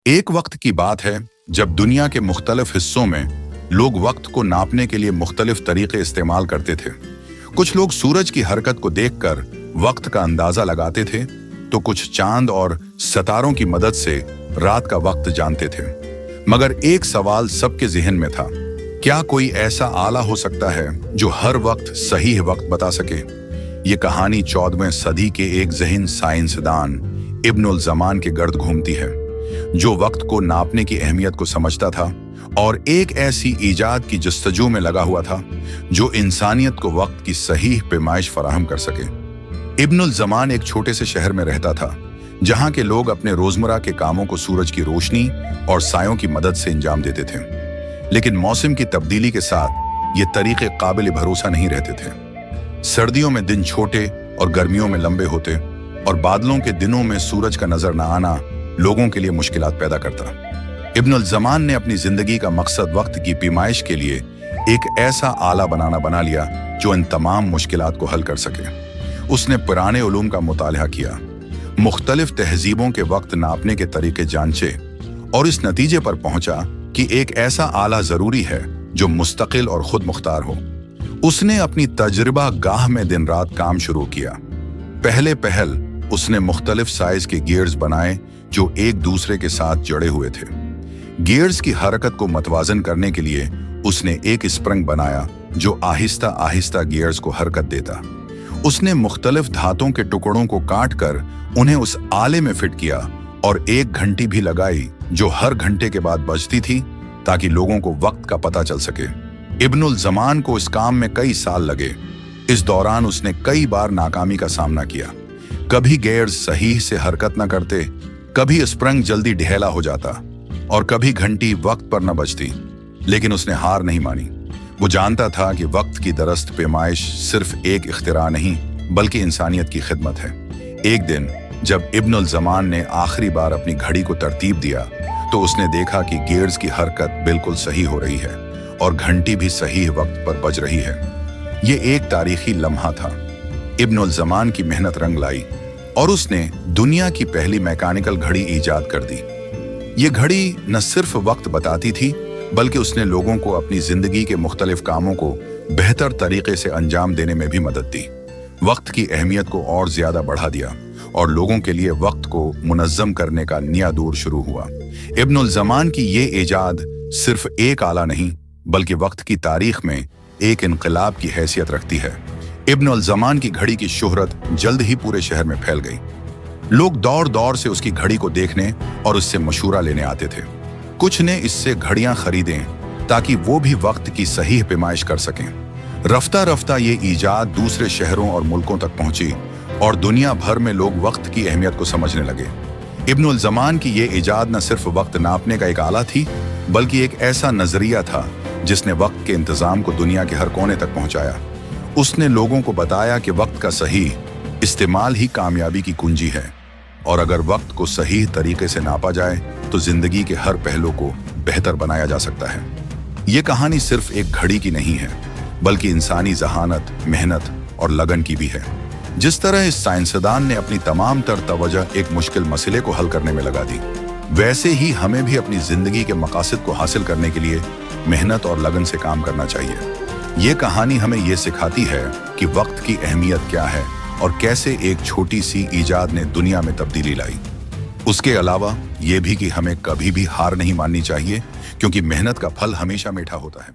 एक वक्त की बात है जब दुनिया के मुख्तलिफ हिस्सों में लोग वक्त को नापने के लिए मुख्तलिफ तरीके इस्तेमाल करते थे। कुछ लोग सूरज की हरकत को देखकर वक्त का अंदाजा लगाते थे, तो कुछ चांद और सितारों की मदद से रात का वक्त जानते थे। मगर एक सवाल सबके ज़हन में था, क्या कोई ऐसा आला हो सकता है जो हर वक्त सही वक्त बता सके? ये कहानी 14वीं सदी के एक ज़हीन साइंसदान इब्नुल ज़मान के गर्द घूमती है, जो वक्त को नापने की अहमियत को समझता था और एक ऐसी ईजाद की जस्तजू में लगा हुआ था जो इंसानियत को वक्त की सही पैमाइश फराहम कर सके। इब्नुल ज़मान एक छोटे से शहर में रहता था, जहां के लोग अपने रोजमर्रा के कामों को सूरज की रोशनी और सायों की मदद से अंजाम देते थे। लेकिन मौसम की तब्दीली के साथ ये तरीके काबिल भरोसा नहीं रहते थे। सर्दियों में दिन छोटे और गर्मियों में लंबे होते, और बादलों के दिनों में सूरज का नजर न आना लोगों के लिए मुश्किलात पैदा करता। इब्नुल ज़मान ने अपनी जिंदगी का मकसद वक्त की पैमाइश के लिए एक ऐसा आला बना लिया जो इन तमाम मुश्किलात को हल कर सके। उसने पुराने उलूम का मुतालिया किया, मुख्तलिफ तहजीबों के वक्त नापने के तरीके जांचे और इस नतीजे पर पहुंचा कि एक ऐसा आला जरूरी है जो मुस्तकिल और खुद मुख्तार हो। उसने अपनी तजर्बा गाह में दिन रात काम शुरू किया। पहल उसने मुख्तलिफ साइज के गियर्स बनाए जो एक दूसरे के साथ जड़े हुए थे। गियर्स की हरकत को मतवाजन करने के लिए उसने एक स्प्रिंग बनाया जो आहिस्ता आहिस्ता गियर्स को हरकत देता। उसने मुख्तलिफ धातों के टुकड़ों को काट कर उन्हें उस आले में फिट किया और एक घंटी भी लगाई जो हर घंटे के बाद बजती थी, ताकि लोगों को वक्त का पता चल सके। इब्नुल ज़मान को इस काम में कई साल लगे। इस दौरान उसने कई बार नाकामी का सामना किया। कभी गियर्स सही से हरकत न करते, कभी स्प्रिंग जल्दी ढीला हो जाता और कभी घंटी वक्त पर न बजती। लेकिन उसने हार नहीं मानी। वो जानता था कि वक्त की दरस्त पैमाइश सिर्फ एक इख्तिरा नहीं बल्कि इंसानियत की खिदमत है। एक दिन जब इब्नुल ज़मान ने आखिरी बार अपनी घड़ी को तरतीब दिया, तो उसने देखा कि गियर्स की हरकत बिल्कुल सही हो रही है और घंटी भी सही वक्त पर बज रही है। ये एक तारीखी लम्हा था। इब्नुल ज़मान की मेहनत रंग लाई और उसने दुनिया की पहली मैकेनिकल घड़ी ईजाद कर दी। ये घड़ी न सिर्फ वक्त बताती थी, बल्कि उसने लोगों को अपनी जिंदगी के मुख्तलिफ कामों को बेहतर तरीके से अंजाम देने में भी मदद दी। वक्त की अहमियत को और ज्यादा बढ़ा दिया और लोगों के लिए वक्त को मुनज़्ज़म करने का नया दौर शुरू हुआ। इब्नुल ज़मान की ये ईजाद सिर्फ एक आला नहीं बल्कि वक्त की तारीख में एक इनकलाब की हैसियत रखती है। इब्नुल ज़मान की घड़ी की शोहरत जल्द ही पूरे शहर में फैल गई। लोग दौर दौर से उसकी घड़ी को देखने और उससे मशूरा लेने आते थे। कुछ ने इससे घड़ियां खरीदें ताकि वो भी वक्त की सही पैमाइश कर सकें। रफ्ता रफ्ता ये ईजाद दूसरे शहरों और मुल्कों तक पहुंची और दुनिया भर में लोग वक्त की अहमियत को समझने लगे। इब्नुल ज़मान की ये ईजाद न सिर्फ वक्त नापने का एक आला थी, बल्कि एक ऐसा नजरिया था जिसने वक्त के इंतजाम को दुनिया के हर कोने तक पहुंचाया। उसने लोगों को बताया कि वक्त का सही इस्तेमाल ही कामयाबी की कुंजी है, और अगर वक्त को सही तरीके से नापा जाए तो जिंदगी के हर पहलू को बेहतर बनाया जा सकता है। ये कहानी सिर्फ एक घड़ी की नहीं है, बल्कि इंसानी जहानत, मेहनत और लगन की भी है। जिस तरह इस साइंसदान ने अपनी तमाम तर तवज्जो एक मुश्किल मसले को हल करने में लगा दी, वैसे ही हमें भी अपनी जिंदगी के मकासद को हासिल करने के लिए मेहनत और लगन से काम करना चाहिए। ये कहानी हमें ये सिखाती है कि वक्त की अहमियत क्या है और कैसे एक छोटी सी ईजाद ने दुनिया में तब्दीली लाई। उसके अलावा ये भी कि हमें कभी भी हार नहीं माननी चाहिए, क्योंकि मेहनत का फल हमेशा मीठा होता है।